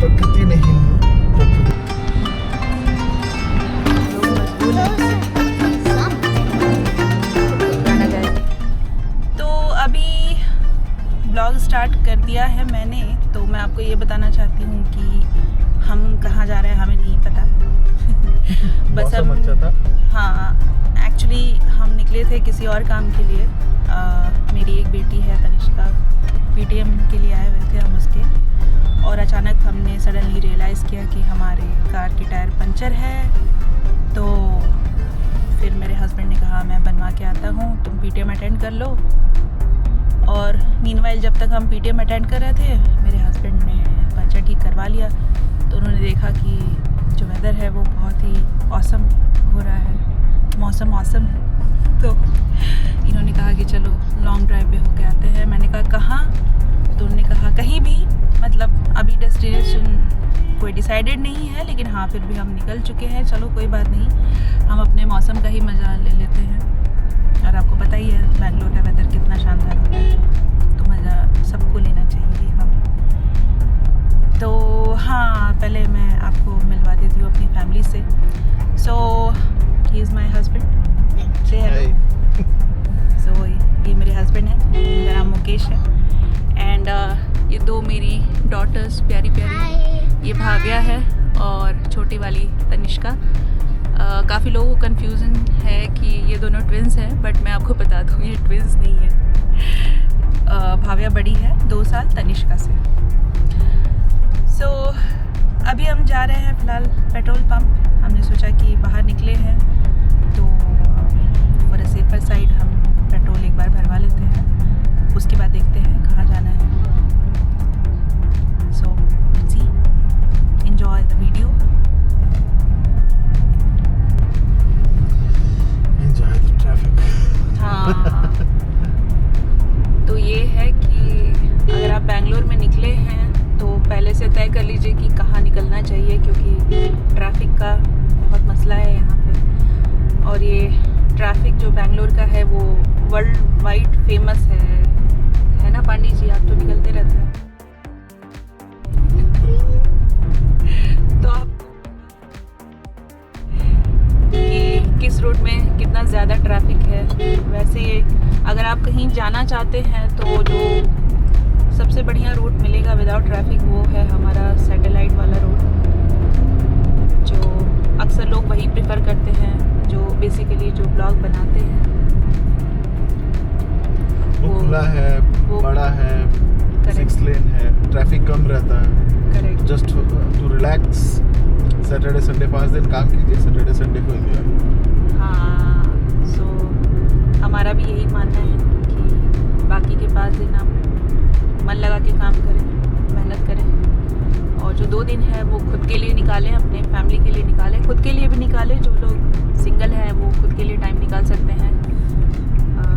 प्रकृति नहीं प्रकृति। तो अभी ब्लॉग स्टार्ट कर दिया है मैंने, तो मैं आपको ये बताना चाहती हूँ कि हम कहाँ जा रहे हैं हमें नहीं पता। बस मौसम अच्छा था। हाँ, एक्चुअली हम निकले थे किसी और काम के लिए। मेरी एक बेटी है तनिष्का, पीटीएम के लिए आए हुए थे हम उसके, और अचानक हमने सडनली रियलाइज़ किया कि हमारे कार की टायर पंचर है। तो फिर मेरे हस्बैंड ने कहा मैं बनवा के आता हूँ, तुम पीटीएम अटेंड कर लो। और मीनवाइल जब तक हम पीटीएम अटेंड कर रहे थे, मेरे हस्बैंड ने पंचर ठीक करवा लिया। तो उन्होंने देखा कि जो वेदर है वो बहुत ही ऑसम हो रहा है, मौसम ऑसम है। तो इन्होंने कहा कि चलो लॉन्ग ड्राइव पे होके आते हैं। मैंने कहा कहाँ? तो उन्होंने कहा कहीं भी, मतलब अभी डेस्टिनेशन कोई डिसाइडेड नहीं है, लेकिन हाँ फिर भी हम निकल चुके हैं, चलो कोई बात नहीं, हम अपने मौसम का ही मज़ा ले लेते हैं। और आपको पता ही है बैंगलोर का वेदर कितना शानदार होता है, तो मज़ा सबको लेना चाहिए हम। तो हाँ, पहले मैं आपको मिलवा देती हूँ अपनी फैमिली से। सो ही इज़ माई हस्बैंड, से हेलो। सो ये मेरे हस्बैंड हैं, मेरा नाम मुकेश है। एंड ये दो मेरी डॉटर्स प्यारी प्यारी, ये भाव्या है और छोटी वाली तनिष्का। काफ़ी लोगों को कन्फ्यूज़न है कि ये दोनों ट्विंस हैं, बट मैं आपको बता दूँ ये ट्विंस नहीं है। भाव्या बड़ी है 2 साल तनिष्का से। सो अभी हम जा रहे हैं फ़िलहाल पेट्रोल पंप। हमने सोचा कि बाहर निकले हैं तो फॉर अ सेफर साइड हम पेट्रोल एक बार भरवा लेते हैं, उसके बाद देखते हैं कहाँ जाना है। So see enjoy the video. Enjoy the traffic. हाँ, तो ये है कि अगर आप बैंगलोर में निकले हैं तो पहले से तय कर लीजिए कि कहाँ निकलना चाहिए, क्योंकि ट्रैफिक का बहुत मसला है यहाँ पे। और ये ट्रैफिक जो बैंगलोर का है वो वर्ल्ड वाइड फेमस है ना पांडे जी? आप तो निकलते रहते हैं। तो आप कि किस रोड में कितना ज़्यादा ट्रैफिक है। वैसे अगर आप कहीं जाना चाहते हैं तो जो सबसे बढ़िया रूट मिलेगा विदाउट ट्रैफिक वो है हमारा सैटेलाइट वाला रोड, जो अक्सर लोग वही प्रेफर करते हैं, जो बेसिकली जो ब्लॉग बनाते हैं। वो खुला है, वो बड़ा है, 6 लेन है, ट्रैफिक कम रहता है। Correct. Just to relax, Saturday Sunday 5 दिन काम कीजिए, सैटरडे संडे को एंजॉय। हाँ, सो हमारा भी यही मानना है कि बाकी के 5 दिन हम मन लगा के काम करें, मेहनत करें, और जो 2 दिन है वो खुद के लिए निकालें, अपने फैमिली के लिए निकालें, खुद के लिए भी निकालें। जो लोग सिंगल हैं वो खुद के लिए टाइम निकाल सकते हैं,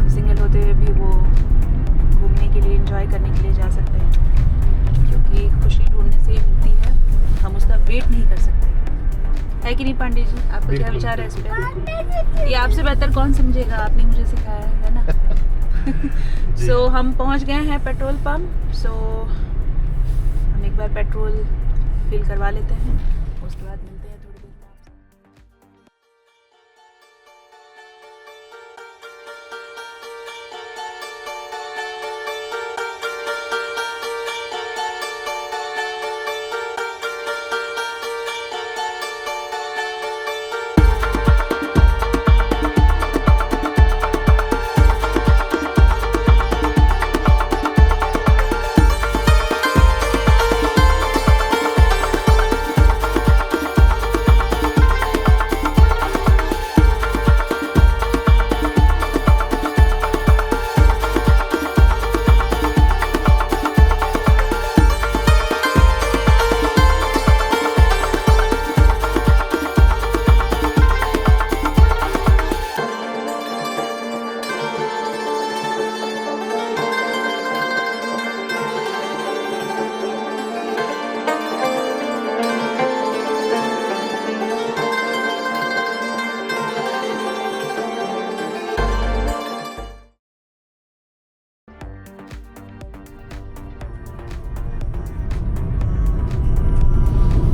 सिंगल होते हुए भी वो घूमने के लिए, एंजॉय करने के लिए जा सकते हैं, क्योंकि खुशी ढूंढने से ही मिलती है, हम उसका वेट नहीं कर सकते। है कि नहीं पांडे जी? आपका क्या विचार है इस पर? ये आपसे बेहतर कौन समझेगा, आपने मुझे सिखाया है ना। सो हम पहुंच गए हैं पेट्रोल पंप। सो हम एक बार पेट्रोल फिल करवा लेते हैं, उसके बाद मिलते हैं थोड़ी देर में आपसे।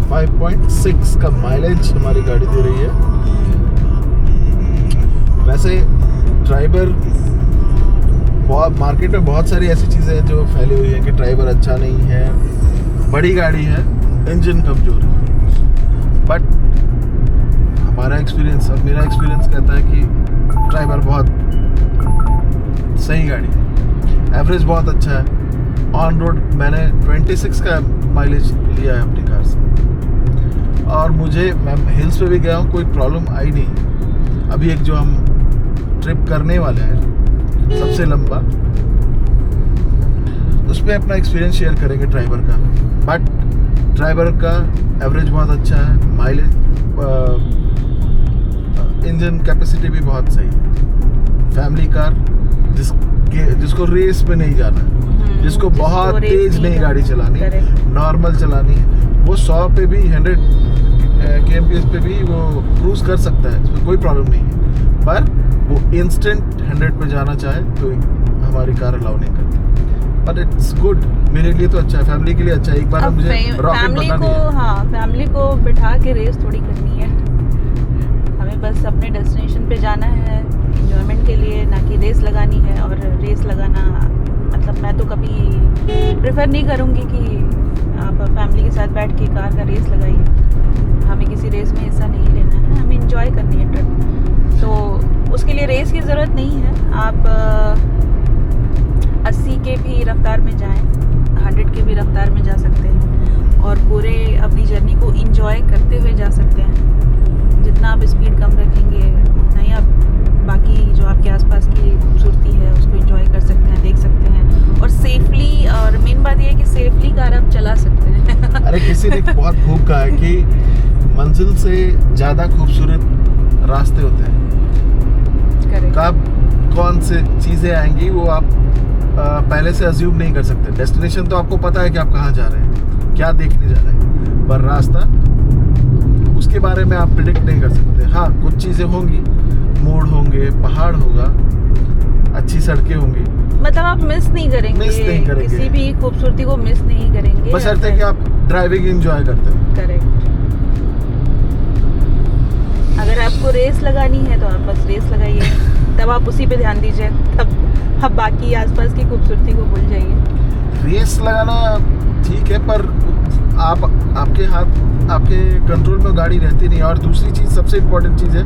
5.6 का माइलेज हमारी गाड़ी दे रही है। वैसे ड्राइवर बहुत मार्केट में बहुत सारी ऐसी चीज़ें हैं जो फैली हुई है कि ड्राइवर अच्छा नहीं है, बड़ी गाड़ी है, इंजन कमज़ोर है। बट हमारा एक्सपीरियंस और मेरा एक्सपीरियंस कहता है कि ड्राइवर बहुत सही गाड़ी है, एवरेज बहुत अच्छा है। ऑन रोड मैंने 26 का माइलेज लिया है अपनी कार से, और मैं हिल्स पे भी गया हूँ, कोई प्रॉब्लम आई नहीं। अभी एक जो हम ट्रिप करने वाले हैं सबसे लंबा, उस पर अपना एक्सपीरियंस शेयर करेंगे ड्राइवर का। बट ड्राइवर का एवरेज बहुत अच्छा है, माइलेज, इंजन कैपेसिटी भी बहुत सही है। फैमिली कार जिसको रेस में नहीं जाना है, जिसको बहुत तेज नहीं गाड़ी चलानी, नॉर्मल चलानी है, वो 100 पे भी 100 kmph पे भी वो क्रूज कर सकता है, इसमें कोई प्रॉब्लम नहीं है। पर वो इंस्टेंट 100 पे जाना चाहे तो हमारी कार अलाउ नहीं करती। बट इट्स गुड, मेरे लिए तो अच्छा है, फैमिली के लिए अच्छा है। एक बार मुझे रॉकेट बनना नहीं है। हाँ, फैमिली को बिठा के रेस थोड़ी करनी है, हमें बस अपने डेस्टिनेशन पे जाना है एंजॉयमेंट के लिए, ना कि रेस लगानी है। और रेस लगाना मतलब मैं तो कभी प्रेफर नहीं करूँगी कि आप फैमिली के साथ बैठ के कार का रेस लगाइए। हमें किसी रेस में हिस्सा नहीं लेना है, हमें एंजॉय करनी है ट्रिप। तो उसके लिए रेस की ज़रूरत नहीं है, आप 80 के भी रफ्तार में जाएं, 100 के भी रफ्तार में जा सकते हैं, और पूरे अपनी जर्नी को एंजॉय करते हुए जा सकते हैं। जितना आप स्पीड कम रखेंगे उतना ही आप बाकी जो आपके आसपास की खूबसूरती है उसको एंजॉय कर सकते हैं, देख सकते हैं, और सेफली। और मेन बात ये है कि सेफली कार आप चला सकते हैं। अरे किसी ने बहुत खूब कहा है कि मंजिल से ज़्यादा खूबसूरत रास्ते होते हैं। कब कौन से चीज़ें आएंगी वो आप पहले से अज्यूम नहीं कर सकते। डेस्टिनेशन तो आपको पता है कि आप कहाँ जा रहे हैं, क्या देखने जा रहे हैं, पर रास्ता उसके बारे में आप प्रिडिक्ट नहीं कर सकते। हाँ, कुछ चीज़ें होंगी, मोड़ होंगे, पहाड़ होगा, अच्छी सड़कें होंगी, मतलब आप मिस नहीं करेंगे, किसी भी खूबसूरती को मिस नहीं करेंगे, बस शर्त है कि आप ड्राइविंग एंजॉय करते हैं। करेक्ट। अगर आपको रेस लगानी है तो आप बस रेस लगाइए, तब आप उसी पे ध्यान दीजिए, तब आप बाकी आसपास की खूबसूरती को भूल जाइए। रेस लगाना ठीक है, पर आपके कंट्रोल में गाड़ी रहती नहीं। और दूसरी चीज़, सबसे इम्पोर्टेंट चीज़ है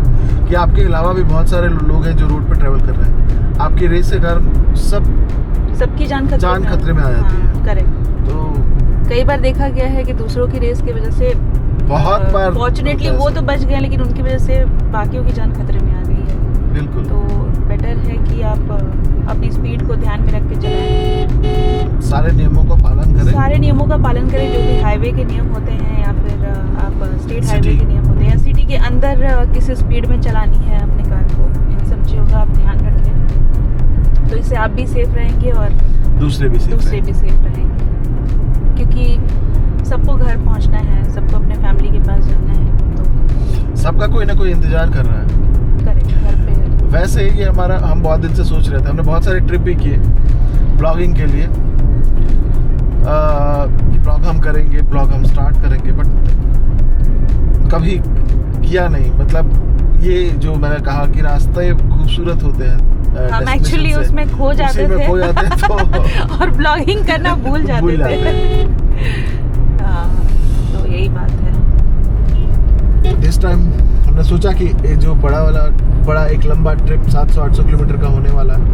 कि आपके अलावा भी बहुत सारे लोग हैं जो रोड पे ट्रैवल कर रहे हैं। आपकी रेस के कारण सबकी जान खतरे में आ जाती है। करेक्ट। तो कई बार देखा गया है कि दूसरों की रेस की वजह से बहुत बार फॉर्चुनेटली वो तो बच गए, लेकिन उनकी वजह से बाकियों की जान खतरे में आ गई है। बिल्कुल। तो बेटर है कि आप अपनी स्पीड को ध्यान में रख के चलाएं, सारे नियमों का पालन करें, जो भी हाईवे के नियम होते हैं या फिर आप स्टेट हाईवे के नियम होते हैं, सिटी के अंदर किस स्पीड में चलानी है अपने कार को, इन सब चीज़ों का आप ध्यान रखें। तो इससे आप भी सेफ रहेंगे और दूसरे भी सेफ रहेंगे, क्योंकि सबको घर पहुंचना है, सबको अपने फैमिली के पास जाना है, तो सबका कोई ना कोई इंतजार कर रहा है। करेक्ट, घर पे। वैसे ये हम बहुत दिन से सोच रहे थे, हमने बहुत सारे ट्रिप भी किए ब्लॉगिंग के लिए, ब्लॉग हम करेंगे, ब्लॉग हम स्टार्ट करेंगे, बट कभी किया नहीं। मतलब ये जो मैंने कहा कि रास्ते खूबसूरत होते हैं, हम एक्चुअली उसमें खो जाते थे तो और ब्लॉगिंग करना भूल जाते थे। तो यही बात है। इस टाइम हमने सोचा कि जो बड़ा एक लंबा ट्रिप 700-800 किलोमीटर का होने वाला है,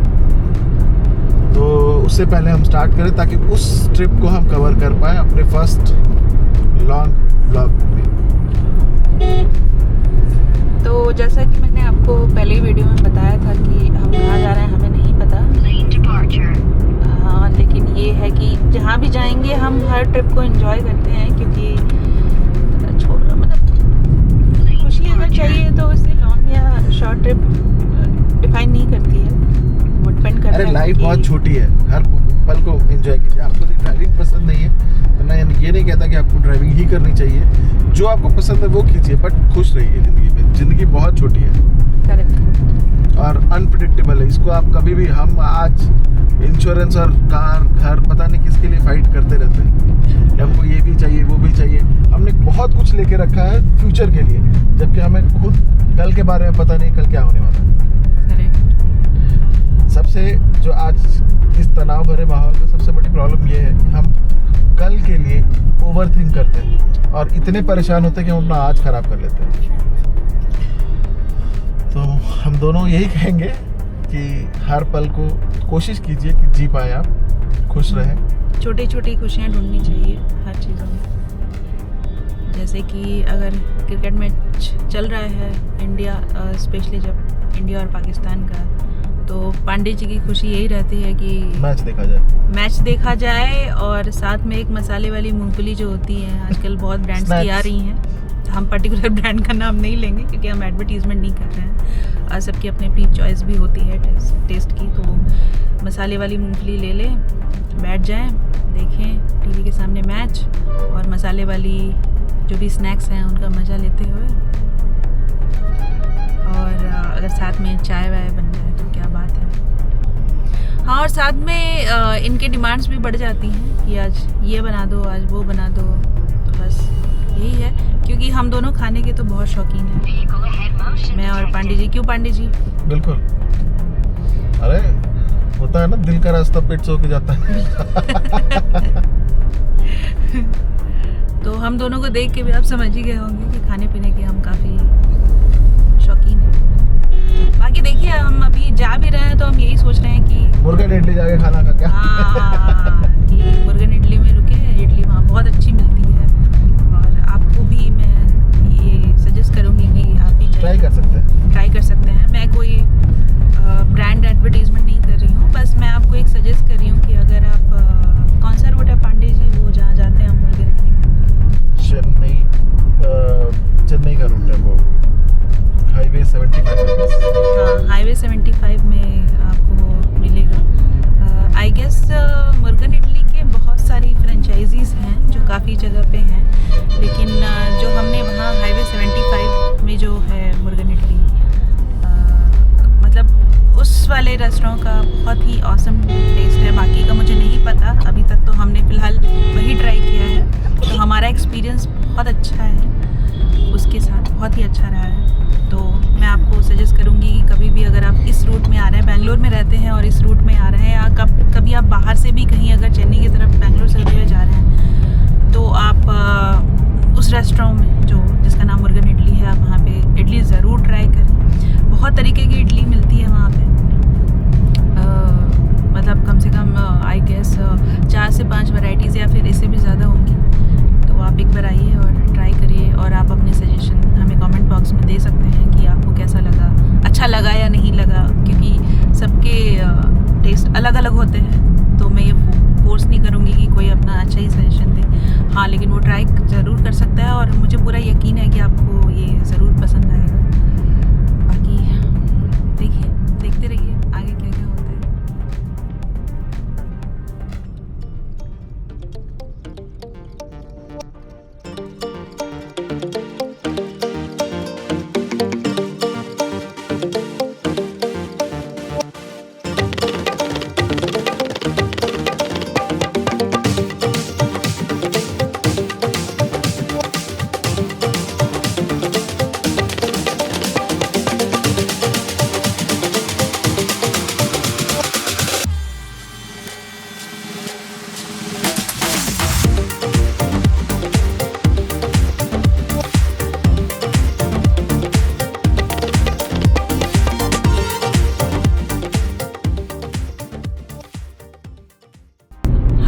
तो उससे पहले हम स्टार्ट करें ताकि उस ट्रिप को हम कवर कर पाए अपने फर्स्ट लॉन्ग ब्लॉग में। तो जैसा कि मैंने आपको पहले वीडियो में बताया था कि हम कहाँ जा रहे हैं हमें नहीं पता। हाँ, लेकिन ये है कि जहाँ भी जाएंगे हम हर ट्रिप को एंजॉय करते हैं, क्योंकि खुशी अगर चाहिए तो इससे लॉन्ग या शॉर्ट ट्रिप डिफाइन नहीं करती है, वो डिपेंड करता है। अरे लाइफ बहुत छोटी है, हर पल को एंजॉय कीजिए। आपको ड्राइविंग पसंद नहीं है तो मैं ये नहीं कहता कि आपको ड्राइविंग ही करनी चाहिए, जो आपको पसंद है वो कीजिए, बट खुश रहिए जिंदगी में। जिंदगी बहुत छोटी है। करेक्ट। और अनप्रिडिक्टेबल है, इसको आप कभी भी, हम आज इंश्योरेंस और कार घर पता नहीं किसके लिए फाइट करते रहते हैं, हमको ये भी चाहिए वो भी चाहिए। हमने बहुत कुछ लेके रखा है फ्यूचर के लिए, जबकि हमें खुद कल के बारे में पता नहीं कल क्या होने वाला है। सबसे जो आज इस तनाव भरे माहौल में सबसे बड़ी प्रॉब्लम ये है कि हम कल के लिए ओवर थिंक करते हैं और इतने परेशान होते हैं कि हम अपना आज खराब कर लेते हैं। तो हम दोनों यही कहेंगे कि हर पल को कोशिश कीजिए कि जी पाए आप, खुश रहें। छोटी छोटी खुशियाँ ढूंढनी चाहिए हर चीज़ों में। जैसे कि अगर क्रिकेट मैच चल रहा है इंडिया, स्पेशली जब इंडिया और पाकिस्तान का, तो पांडे जी की खुशी यही रहती है कि मैच देखा जाए और साथ में एक मसाले वाली मूंगफली जो होती है, आजकल बहुत ब्रांड्स की आ रही हैं, हम पर्टिकुलर ब्रांड का नाम नहीं लेंगे क्योंकि हम एडवर्टीजमेंट नहीं कर रहे हैं, सबकी अपनी अपनी चॉइस भी होती है टेस्ट की। तो मसाले वाली मूंगफली ले लें, बैठ जाएं, देखें टीवी के सामने मैच और मसाले वाली जो भी स्नैक्स हैं उनका मज़ा लेते हुए, और अगर साथ में चाय वाय बन जाए तो क्या बात है। हाँ, और साथ में इनके डिमांड्स भी बढ़ जाती हैं कि आज ये बना दो, आज वो बना दो, तो बस यही है, क्योंकि हम दोनों खाने के तो बहुत शौकीन हैं, मैं और पांडे जी। क्यों पांडे जी? बिल्कुल, अरे होता है ना, दिल का रास्ता पेट से होके जाता है। तो हम दोनों को देख के भी आप समझ ही गए होंगे कि खाने पीने के हम काफ़ी शौकीन हैं। बाकी देखिए, हम अभी जा भी रहे हैं तो हम यही सोच रहे हैं कि मुर्गन इडली जाके खाना का क्या, कि मुर्गन इडली में रुके, इडली वहाँ बहुत अच्छी मिलती है, और आपको भी मैं ये सजेस्ट करूँगी कि आप भी ट्राई कर सकते हैं। मैं कोई ब्रांड एडवर्टीजमेंट नहीं कर रही हूँ, बस मैं आपको एक सजेस्ट कर रही हूँ कि अगर आप कौन सा रोड है पांडे जी वो जहाँ जाते हैं हम मुर्गन इडली? चेन्नई का रूट है वो, हाईवे 75। हाँ, हाईवे 75 में आपको वो मिलेगा। आई गेस मुर्गन इडली के बहुत सारी फ्रेंचाइजीज़ हैं जो काफ़ी जगह पे हैं, लेकिन जो हमने वहाँ हाईवे 75 में जो है मुर्गन इडली, मतलब उस वाले रेस्टोरेंट का बहुत ही ऑसम टेस्ट है। बाकी का मुझे नहीं पता, अभी तक तो हमने फ़िलहाल वही ट्राई किया है, तो हमारा एक्सपीरियंस बहुत अच्छा है उसके साथ, बहुत ही अच्छा रहा है। तो मैं आपको सजेस्ट करूँगी कि कभी भी अगर आप इस रूट में आ रहे हैं, बेंगलोर में रहते हैं और इस रूट में आ रहे हैं, या कभी आप बाहर से भी कहीं अगर चेन्नई की तरफ बेंगलोर से होते हुए जा रहे हैं, तो आप उस रेस्टोरेंट में जिसका नाम मुर्गन इडली है, आप वहाँ पे इडली ज़रूर ट्राई करें। बहुत तरीके की इडली मिलती है वहाँ पे, मतलब कम से कम आई गेस 4 से 5 वैरायटीज़ या फिर इससे भी ज़्यादा होंगी। तो आप एक बार आइए और ट्राई करिए, और आप अपने सजेशन हमें कमेंट बॉक्स में दे सकते हैं कि आपको कैसा लगा, अच्छा लगा या नहीं लगा, क्योंकि सबके टेस्ट अलग अलग होते हैं, तो मैं ये फोर्स नहीं करूँगी कि कोई अपना अच्छा ही सजेशन दे। हाँ, लेकिन वो ट्राई ज़रूर कर सकता है, और मुझे पूरा यकीन है कि आपको ये ज़रूर पसंद आएगा। बाकी देखते रहिए आगे क्या क्या होता है।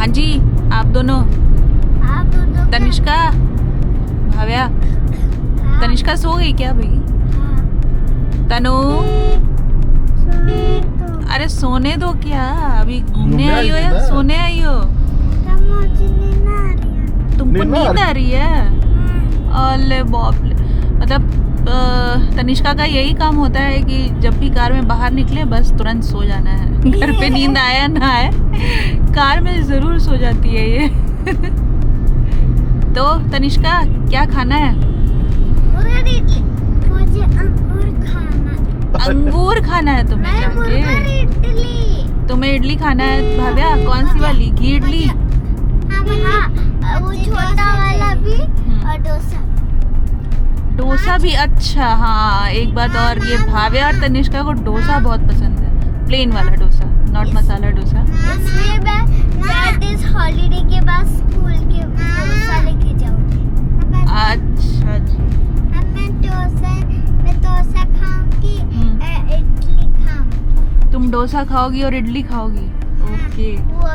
हाँ जी, आप दोनों तनिष्का, भाव्या, तनिष्का सो गई क्या भाई? तनु, अरे सोने दो क्या, अभी घूमने आई हो या सोने आई हो? तुमको नींद आ रही है? अरे बाप रे, मतलब तनिष्का का यही काम होता है कि जब भी कार में बाहर निकले बस तुरंत सो जाना है। घर पे नींद आया ना आए, कार में जरूर सो जाती है ये। तो तनिष्का, क्या खाना है? मुझे अंगूर खाना। अंगूर खाना है तुम्हें? जाके तुम्हें इडली खाना है भाव्या? कौन सी वाली? घी इडली? हाँ, वो छोटा वाला भी और डोसा। डोसा भी अच्छा। हाँ एक बात और, ये भाव्या और तनिष्का को डोसा बहुत पसंद है, प्लेन वाला डोसा, नॉट मसाला डोसा। इसलिए मैं दिस हॉलीडे के बाद स्कूल के डोसा लेके जाऊंगी। अच्छा जी। अब मैं डोसा खाऊंगी, इडली खाऊंगी। तुम डोसा खाओगी और इडली खाओगी? ओके। वो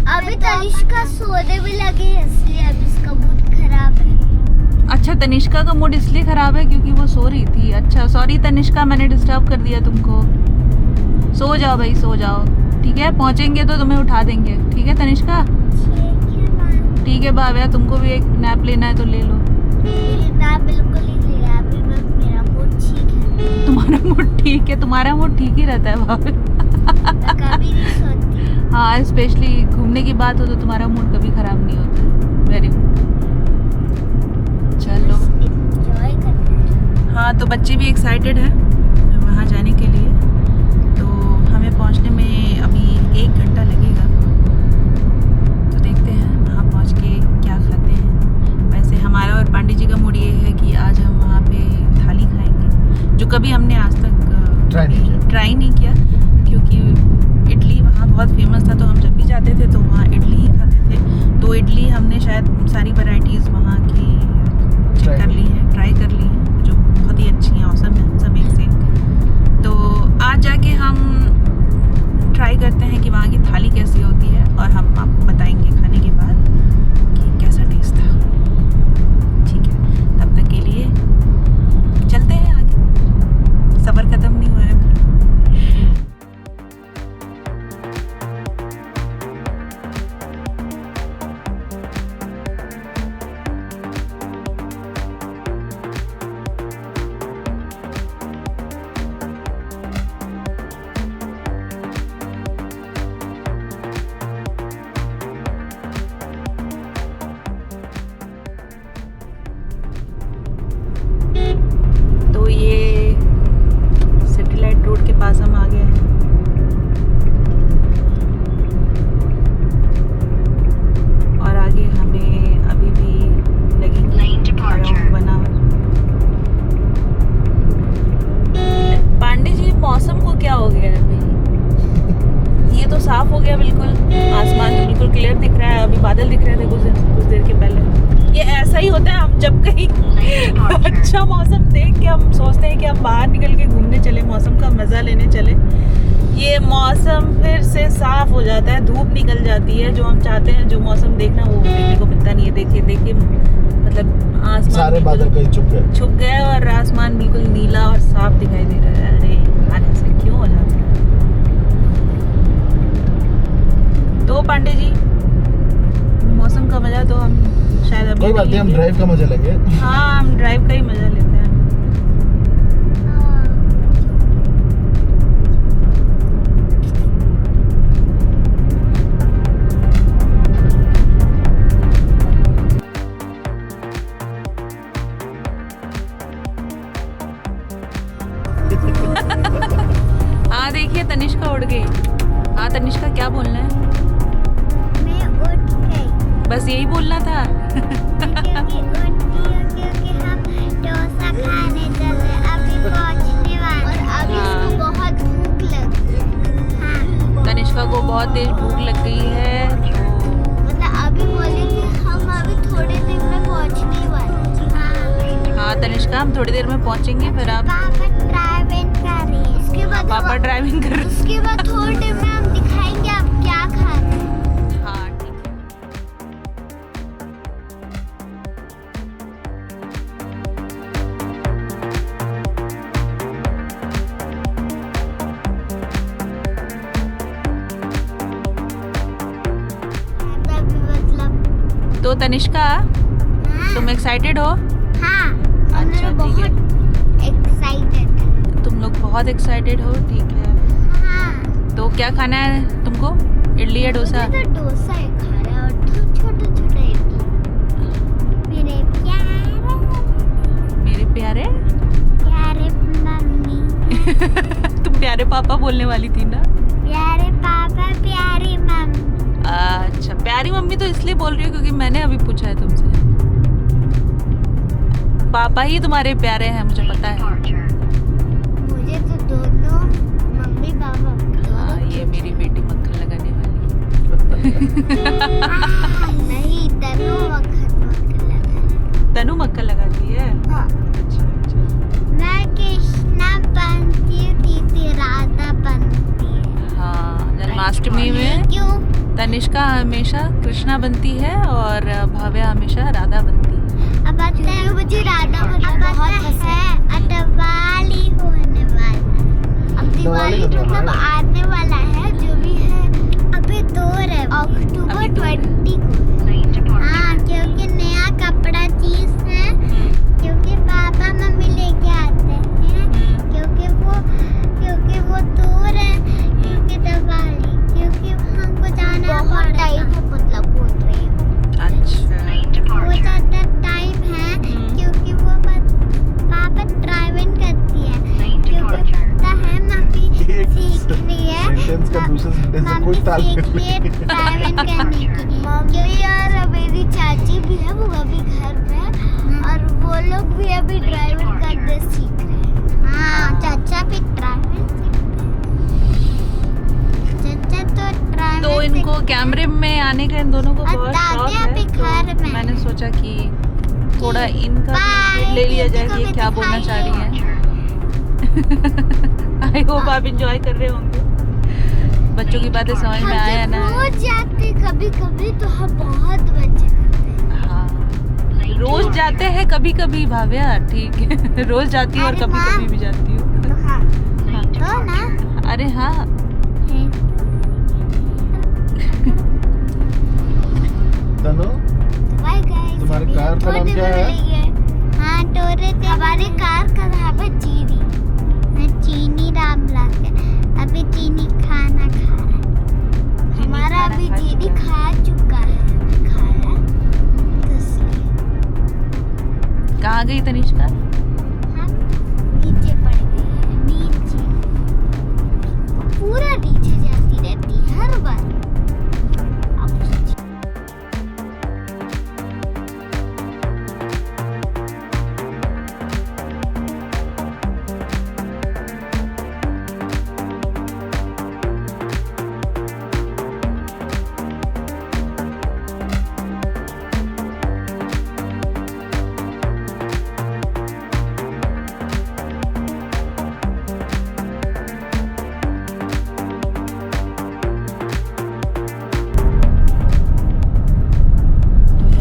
अभी तनिष्का सोने भी लगी है, इसलिए अभी इसका मूड खराब है। अच्छा तनिष्का का मूड इसलिए खराब है क्योंकि वो सो रही थी। अच्छा सॉरी तनिष्का, मैंने डिस्टर्ब कर दिया तुमको। सो जाओ भाई, सो जाओ, ठीक है? पहुंचेंगे तो तुम्हें उठा देंगे, ठीक है तनिष्का? ठीक है भाव्या, तुमको भी एक नैप लेना है तो ले लो। ना बिल्कुल ही ले, अभी मेरा मूड ठीक है। तुम्हारा मूड ठीक है? तुम्हारा मूड ठीक ही रहता है भाभी। कभी नहीं सोती। हाँ स्पेशली घूमने की बात हो तो तुम्हारा मूड कभी खराब नहीं होता। Very good. चलो एंजॉय करते हैं। हाँ तो बच्चे भी एक्साइटेड हैं वहाँ जाने के लिए, तो हमें पहुँचने में अभी 1 घंटा लगेगा। तो देखते हैं वहाँ पहुँच के क्या खाते हैं। वैसे हमारा और पांडे जी का मूड ये है कि आज हम वहाँ पे थाली खाएंगे, जो कभी हमने आज तक ट्राई नहीं किया, क्योंकि इडली वहाँ बहुत फेमस था। तो हम जब भी जाते थे तो वहाँ इडली ही खाते थे। तो इडली हमने शायद सारी वैरायटीज़ वहाँ की चेक कर ली है, ट्राई कर ली है, जो बहुत ही अच्छी हैं, औसम है सब एक से एक। तो आज जाके हम ट्राई करते हैं कि वहाँ की थाली कैसी होती है, और हम आपको बताएंगे खाने के बाद कि कैसा टेस्ट था। ठीक है, तब तक के लिए चलते हैं आगे, सफ़र ख़त्म नहीं हुआ है अभी। तो ये सैटेलाइट रोड के पास हम आ गए हैं। और आगे हमें अभी भी लगेंगे अराउंड 1 आवर। पांडे जी मौसम को क्या हो गया है अभी? ये तो साफ हो गया बिल्कुल, आसमान तो बिल्कुल क्लियर दिख रहा है। अभी बादल दिख रहे थे कुछ देर के पहले। ये ऐसा ही होता है, हम जब कहीं अच्छा मौसम देख के हम सोचते हैं कि हम बाहर निकल के घूमने चले, मौसम का मज़ा लेने चले, ये मौसम फिर से साफ हो जाता है, धूप निकल जाती है। जो हम चाहते हैं जो मौसम देखना वो देखने को मिलता नहीं है। देखिए मतलब आसमान सारे बादल कहीं छुप गए और आसमान बिल्कुल नीला और साफ दिखाई दे रहा है। अरे यार ऐसा क्यों हो जाता है? तो पांडे जी मौसम का मजा तो हम शायद अभी कोई बात नहीं, हम ड्राइव का मजा लेंगे। हाँ हम ड्राइव का ही मजा लेते हैं। हाँ देखिए तनिष्का उड़ गई। हाँ तनिष्का क्या बोलना है? मैं उठ गई। बस यही बोलना था। क्योंकि हम डोसा खाने चले, अभी पहुंचने वाले और अभी इसको बहुत भूख लगी। हाँ तनिष्का को बहुत तेज भूख लग गई है। मतलब अभी बोले कि हम अभी थोड़ी देर में पहुंचने वाले। हाँ तनिष्का हम थोड़ी देर में पहुंचेंगे, फिर आप पापा ड्राइविंग कर रही है। इसके बाद पापा ड्राइविंग कर रहे हैं। उसके बाद थोड़ी देर में हम दिखाएंगे आप क्या खा रहे हैं। हाँ ठीक है। मतलब तो तनिष्का तुम एक्साइटेड हो? हाँ अच्छा, हम ठीक है। बहुत एक्साइटेड। तुम लोग बहुत एक्साइटेड हो, ठीक है। हाँ तो क्या खाना है तुमको, इडली या डोसा? मुझे तो डोसा है खाना, और छोटा छोटा इडली। मेरे प्यारे प्यारे मम्मी। तुम प्यारे पापा बोलने वाली थी ना? प्यारे पापा प्यारी मम्मी। अच्छा प्यारी मम्मी तो इसलिए बोल रही हो क्योंकि मैंने अभी पूछा है तुमसे। पापा ही तुम्हारे प्यारे हैं, मुझे पता है। मुझे तो दोनों मम्मी पापा हाँ, ये मेरी बेटी मक्खन लगाने वाली नहीं, तनु मक्खन लगा। तनु मक्खन लगाती है। हाँ। अच्छा अच्छा। मैं कृष्णा बनती हूँ, दीदी राधा बनती है। हाँ, जन्माष्टमी में क्यों? तनिष्का हमेशा कृष्णा बनती है और भाव्या हमेशा राधा बनती है। अब पता है मुझे राधा बनना बहुत पसंद है। अब दिवाली होने वाला है। अब दिवाली मतलब आने वाला है, जो भी है। अभी 2 है, अक्टूबर 20 को। हाँ, क्योंकि नया कपड़ा चीज है, क्योंकि पापा मम्मी लेके आते हैं, क्योंकि वो दूर है, क्योंकि दिवाली, क्योंकि हमको जाना बहुत टाइम है, मतलब बोल रही हूँ। अच्छा। वो ज्यादा टाइम है, क्योंकि वो पापा ड्राइविंग करती है, क्योंकि पता है मम्मी सीख रही है, सेंटेंस का दूसरे सेंटेंस से मम्मी कोई ताल्लुक सीख रही है ड्राइविंग करने की। क्योंकि यार मेरी चाची भी है, वो अभी घर पे है, और वो लोग भी अभी ड्राइविंग करने सीख रहे हैं। हाँ, चाचा भी ड्राइविंग चाचा तो ड्राइविंग तो इनको कैमरे में आने का इन दोनों को बहुत दादी शौक अभी है, घर तो में। मैंने सोचा कि थोड़ा इनका भी बाय, ले लिया जाए दीदी को कि ये भी क्या बोलना चाह रही दिखाइए। हैं। आई होप आप इंजॉय कर रहे होंगे। बच्चों की बातें समझ में आया ना? रोज जाते कभी कभी तो हम बहुत मजे करते हैं। हाँ, रोज जाते हैं कभी कभी भाव्या, ठीक है। रोज जाती हूँ और अरे कभी माँ। कभी भी जाती हूँ। तो हाँ, हाँ। तो ना अरे हाँ, तनु, बाय गाइस। तुम्हारी कार का नाम क्या है? हाँ, टोरे थे। हमारी कार का नाम है चीनी। मैं चीनी राम लाके अभी चीनी खाना खा रहा है। हमारा खाना अभी खा चीनी चुका खा चुका है, खाया, तो इसलिए कहाँ गई तनिष्का? हम नीचे पड़ गए हैं, नीचे। वो पूरा नीचे जाती रहती है हर बार।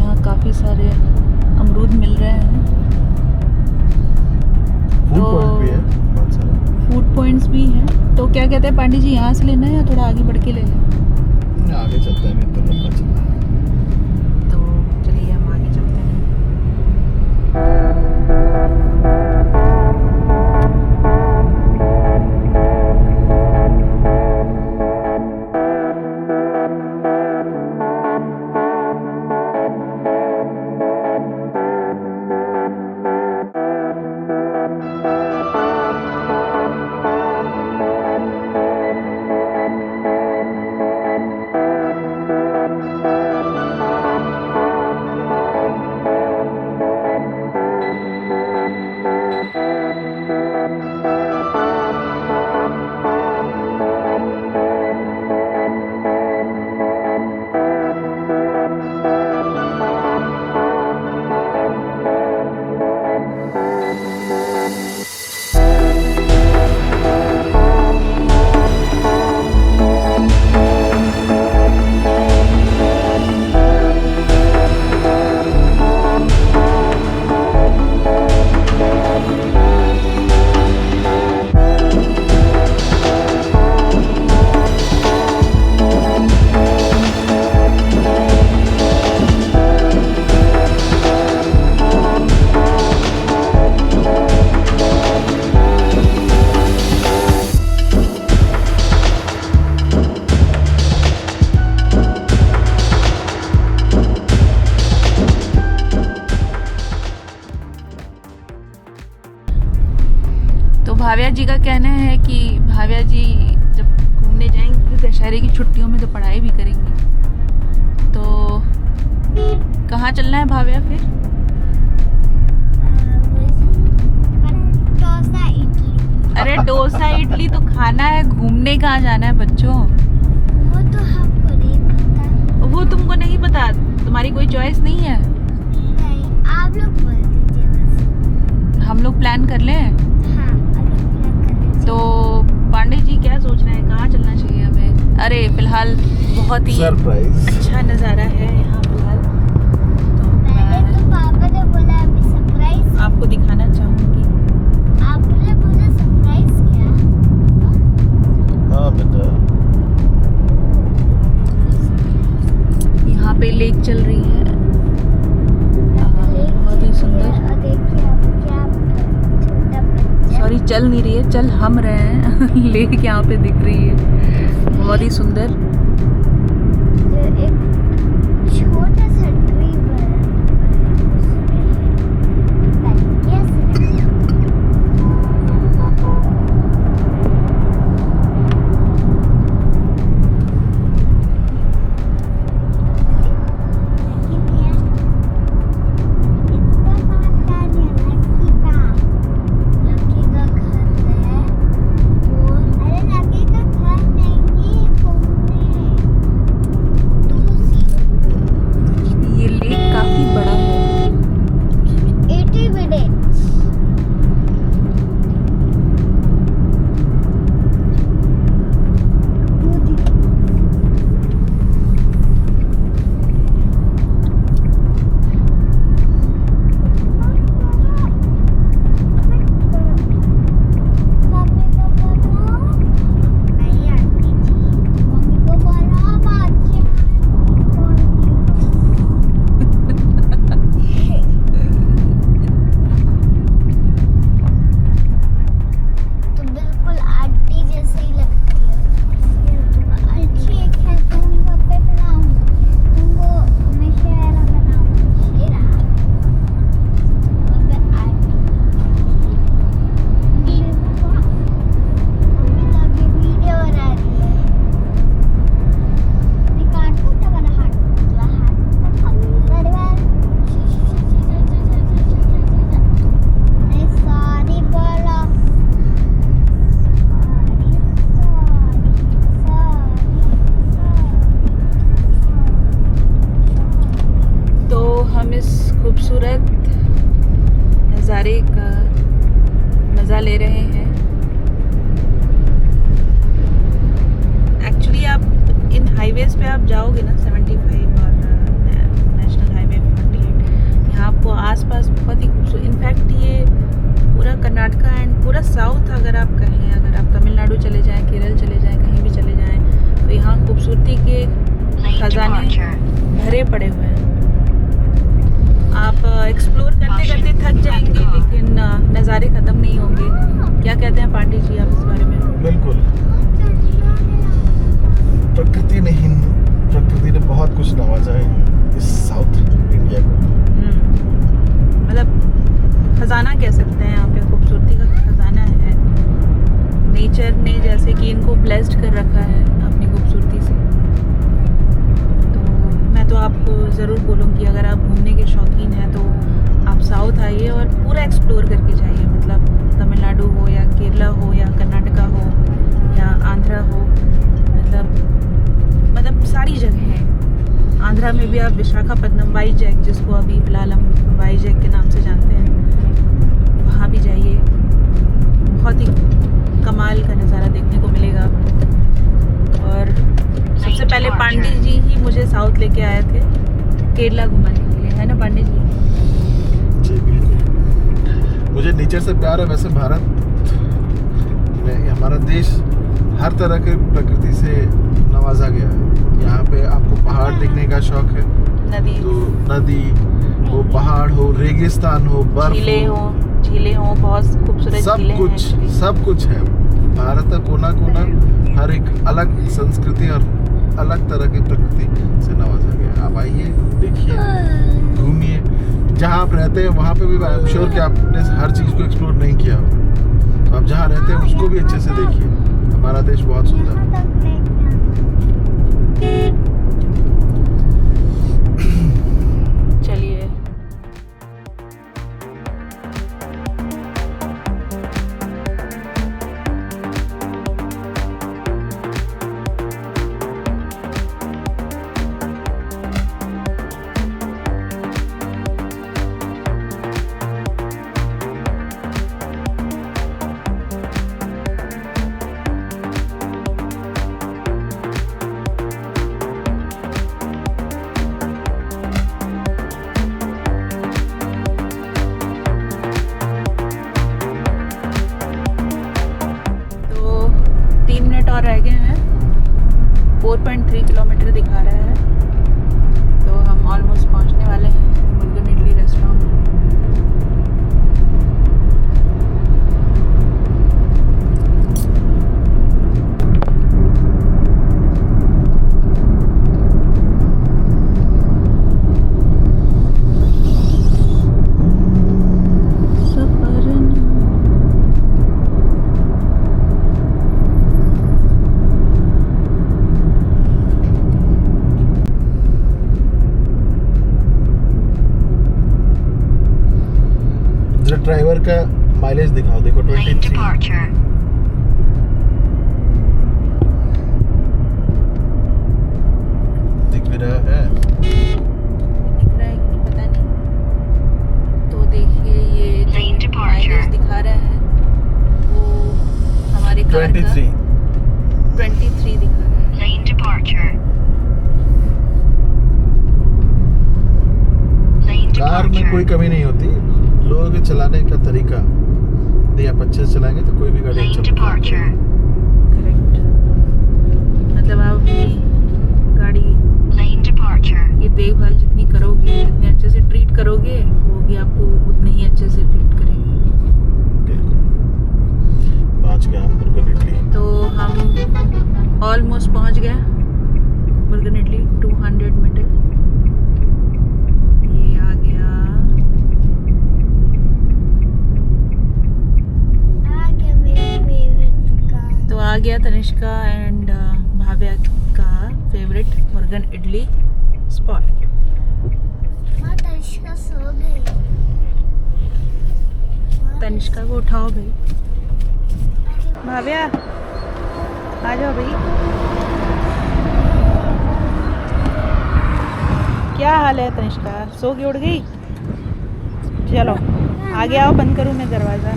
अब काफी सारे अमरूद मिल रहे हैं। फूड तो- पॉइंट भी है बहुत सारा। फूड पॉइंट्स भी हैं। तो क्या कहते हैं पांडे जी, यहाँ से लेना है या थोड़ा आगे बढ़ के ले लें? आगे चलते हैं, नहीं तो लंबा चलना है। तो चलिए हम आगे चलते हैं। भाव्या जी का कहना है कि भाव्या जी जब घूमने जाएंगी दशहरे की छुट्टियों में तो पढ़ाई भी करेंगी, तो कहाँ चलना है भाव्या फिर? घूमने कहाँ जाना है बच्चों? वो तो हमको नहीं पता। वो तुमको नहीं पता, तुम्हारी कोई चॉइस नहीं है। नहीं, आप लोग बोल दीजिए बस। हम लोग प्लान कर लें। हाँ, आप लोग प्लान कर लीजिए। तो पांडे जी क्या सोच रहे हैं, कहाँ चलना चाहिए हमें? अरे फिलहाल बहुत ही सरप्राइज। अच्छा नज़ारा है यहाँ फिलहाल, तो पहले मैं तो पापा ने बोला अभी सरप्राइज। आपको दिखाना चाहूँगी। आपने बोला सरप्राइज क्या? हाँ बेटा, यहाँ पे लेक चल रही है, बहुत ही सुंदर। और देखिए अब क्या छोटा बच्चा। सॉरी, चल नहीं रही है, चल हम रहे हैं। लेक यहाँ पे दिख रही है, बहुत ही सुंदर। जो एक छोटा सा ट्री बना ये लेक काफी बड़ा है। 80 minutes। तो बिल्कुल आंटी जैसे ही लगती है। अच्छी एक है, तुमको पे बनाऊं, तुमको मैं शेरा बनाऊं, शेरा और पे आंटी। मम्मी तो अभी वीडियो बना रही है। मैं काटूं तो मेरा हाथ नहीं, सॉरी बोलो। तो हम इस खूबसूरत नज़ारे का मज़ा ले रहे हैं। एक्चुअली आप इन हाईवेज़ पे आप जाओगे ना, 75 और नेशनल हाईवे 48, यहाँ आपको आसपास बहुत ही खूबसूरत, इनफैक्ट ये पूरा कर्नाटका एंड पूरा साउथ, अगर आप कहें, अगर आप तमिलनाडु चले जाएं, केरल चले जाएं, कहीं भी चले जाएं, तो यहाँ खूबसूरती के खजाने भरे पड़े हुए हैं। आप एक्सप्लोर करते करते थक जाएंगे, लेकिन नज़ारे ख़त्म नहीं होंगे। क्या कहते हैं पांडे जी आप इस बारे में? बिल्कुल। प्रकृति ने बहुत कुछ नवाजा है इस साउथ इंडिया को। मतलब खजाना कह सकते हैं, यहाँ पे खूबसूरती का खजाना है। नेचर ने जैसे कि इनको ब्लेस्ड कर रखा है अपनी खूबसूरती से। तो मैं तो आपको ज़रूर बोलूँगी, अगर आप घूमने के शौकीन हैं तो आप साउथ आइए और पूरा एक्सप्लोर करके जाइए। मतलब तमिलनाडु हो या केरला हो या कर्नाटका हो या आंध्रा हो, मतलब सारी जगह हैं। आंध्रा में भी आप विशाखापट्टनम, वाईजैग, जिसको अभी फ़िलहाल हम वाईजैग के नाम से जानते हैं, वहाँ भी जाइए। बहुत ही कमाल का नज़ारा देखने को मिलेगा। और सबसे पहले पांडे जी ही मुझे साउथ लेके आए थे केरला घुमाने के लिए, है ना पांडे जी? जी बिल्कुल। मुझे नेचर से प्यार है। वैसे भारत में, हमारा देश हर तरह के प्रकृति से नवाजा गया है। यहाँ पे आपको पहाड़ देखने का शौक है, नदी, तो नदी हो, पहाड़ हो, रेगिस्तान हो, बर्फ झीलें हो, बहुत खूबसूरत झीलें हैं। सब कुछ है। भारत का कोना कोना हर एक अलग संस्कृति और अलग तरह की प्रकृति से नवाजा गया। आप आइए, देखिए, घूमिए। जहाँ आप रहते हैं वहाँ पे भी आई एम श्योर कि आपने हर चीज़ को एक्सप्लोर नहीं किया हो, तो आप जहाँ रहते हैं उसको भी अच्छे से देखिए। हमारा देश बहुत सुंदर है। चलिए, 4.3 किलोमीटर दिखा रहा है, तो हम ऑलमोस्ट पहुंचने वाले हैं मुर्गन इडली रेस्टोरेंट। ड्राइवर का माइलेज दिखाओ, देखो 23 दिख भी रहा है। दिख रहा है कि नहीं पता नहीं। तो देखिए ये जो माइलेज दिखा रहा है वो हमारे कार का 23 दिखा रहा है। कार में कोई कमी नहीं होती, लोगों के चलाने का तरीका। यदि आप अच्छे से चलाएंगे तो कोई भी गाड़ी अच्छा चलाएगी। करेक्ट, मतलब आप अपनी गाड़ी ये देखभाल जितनी करोगे, जितने अच्छे से ट्रीट करोगे, वो भी आपको उतने ही अच्छे से ट्रीट करेगी। पहुंच गया हम मुर्गन इडली। तो हम ऑलमोस्ट पहुंच गए मुर्गन इडली। 200 मीटर ये आ गया। तो आ गया तनिष्का एंड भाव्या का फेवरेट मुर्गन इडली स्पॉट। तनिष्का सो गई। तनिष्का को उठाओ भाई। भाव्या आ जाओ भाई। क्या हाल है तनिष्का, सो के उड़ गई? चलो आगे आओ, बंद करूँ मैं दरवाज़ा।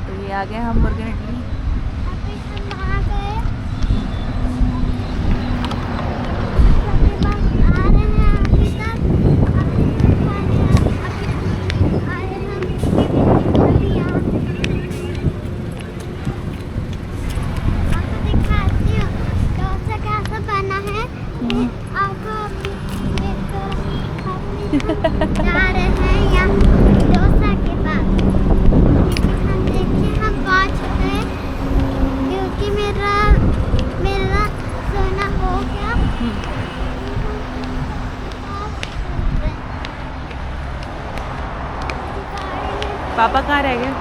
तो ये आ गया हम मुर्गन इडली। अभी हम आ गए। आ रहे हैं अभी तक। आपको दिखाती हूँ डोसा कैसा बना है। आपको जा रहे हैं यहाँ डोसा के पास। हम देखिए हम पहुँच गए, क्योंकि मेरा सोना हो गया। पापा कहाँ रह गए?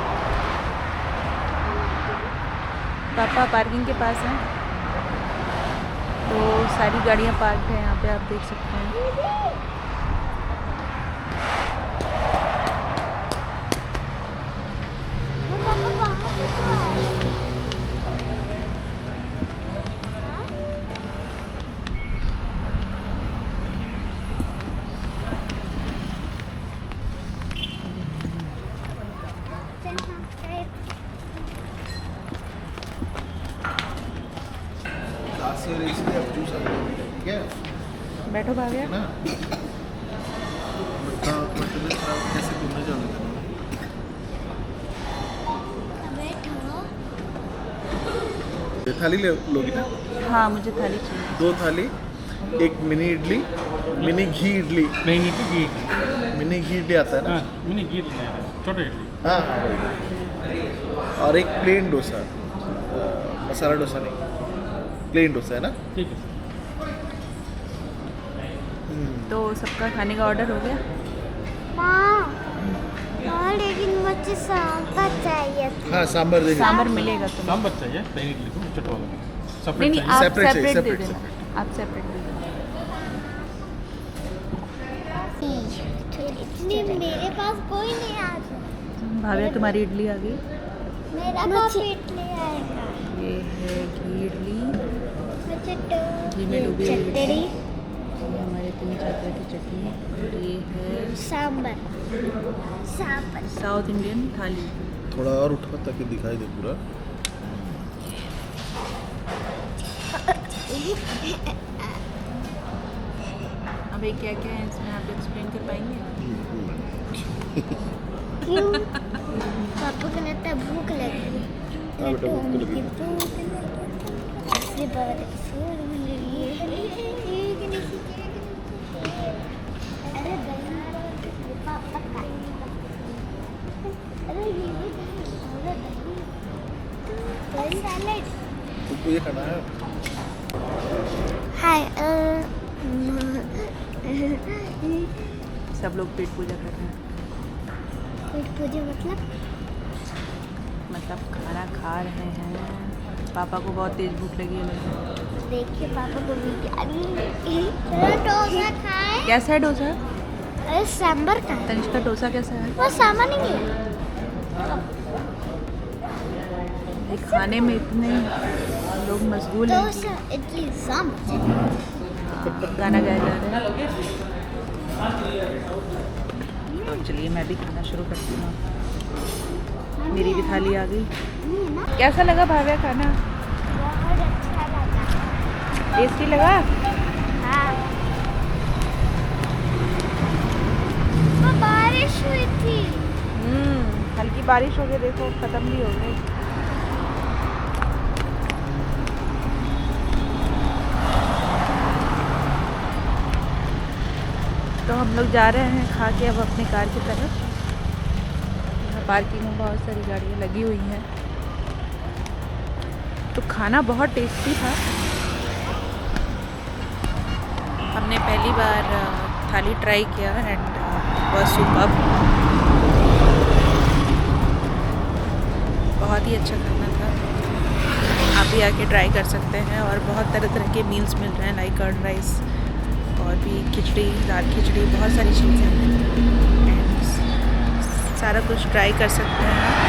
पापा पार्किंग के पास हैं। तो सारी गाड़ियाँ पार्क हैं यहाँ पे, आप देख सकते हैं। ठीक है बैठो भाग्य। ना, कैसे घूमने जाओगे? थाली लोगी ना? हाँ मुझे थाली चाहिए। 2 थाली, एक मिनी इडली, मिनी घी इडली। नहीं घी मिनी घी इडली आता है ना? मिनी घी छोटे इडली। हाँ हाँ, और एक प्लेन डोसा, मसाला डोसा नहीं, प्लेन डोसा है ना? ठीक है। तो सबका खाने का ऑर्डर हो गया? हाँ, लेकिन मुझे सांभर चाहिए था। हाँ सांभर देंगे। सांभर मिलेगा तुम्हें? सांभर चाहिए, प्लेन इडली को छोटा वाला नहीं नहीं, आप सेपरेट चाहिए, सेपरेट दे सेपरेट, देना। आप सेपरेट दे देना। मेरे पास कोई नहीं आज। भाव्या तुम्हारी इडली आ गई। मेरा कप इडली आएगा। ये है घी इडली, मुझे घी में डूबी हुई इडली। चटनी, ये हमारे 3 तरह की चटनी, और ये है सांभर। साउथ इंडियन थाली। थोड़ा और उठा ताकि दिखाई दे पूरा। अभी क्या क्या है इसमें, आप एक्सप्लेन कर पाएंगे? क्यों? पापा को लगता है भूख लगी है। हाँ बेटा, भूख तो लगी है। इसलिए बारिश हो रही है। अरे दही पापा का। अरे ये भी दही। अरे दही सैलेड। तुमको ये खाना है? हाय सब लोग पेट पूजा कर रहे हैं, पेट पूजा मतलब खाना खा रहे हैं। पापा को बहुत तेज भूख लगी है लग रहा है। देखिए पापा को भी डोसा खाए। कैसा है डोसा? अरे सांबर का है। तनिष्का डोसा कैसा है? वो सामान नहीं है। ये खाने में इतने लोग मशगूल हैं डोसा इडली सांबर। गाना गाया जा रहा है। तो चलिए मैं भी खाना शुरू करती हूँ। मेरी भी थाली आ गई। कैसा लगा भाव्या खाना? बहुत अच्छा लगा। टेस्टी लगा? हाँ। वो बारिश हुई थी। हल्की बारिश हो गई, देखो ख़त्म भी हो गई। तो हम लोग जा रहे हैं खा के अब अपनी कार की तरफ। यहाँ पार्किंग में बहुत सारी गाड़ियाँ लगी हुई हैं। तो खाना बहुत टेस्टी था। हमने पहली बार थाली ट्राई किया एंड बहुत सुपर्ब। बहुत ही अच्छा खाना था। आप भी आके ट्राई कर सकते हैं। और बहुत तरह तरह के मील्स मिल रहे हैं, लाइक कर्ड राइस और भी खिचड़ी, दाल खिचड़ी, बहुत सारी चीज़ें हैं। सारा कुछ ट्राई कर सकते हैं।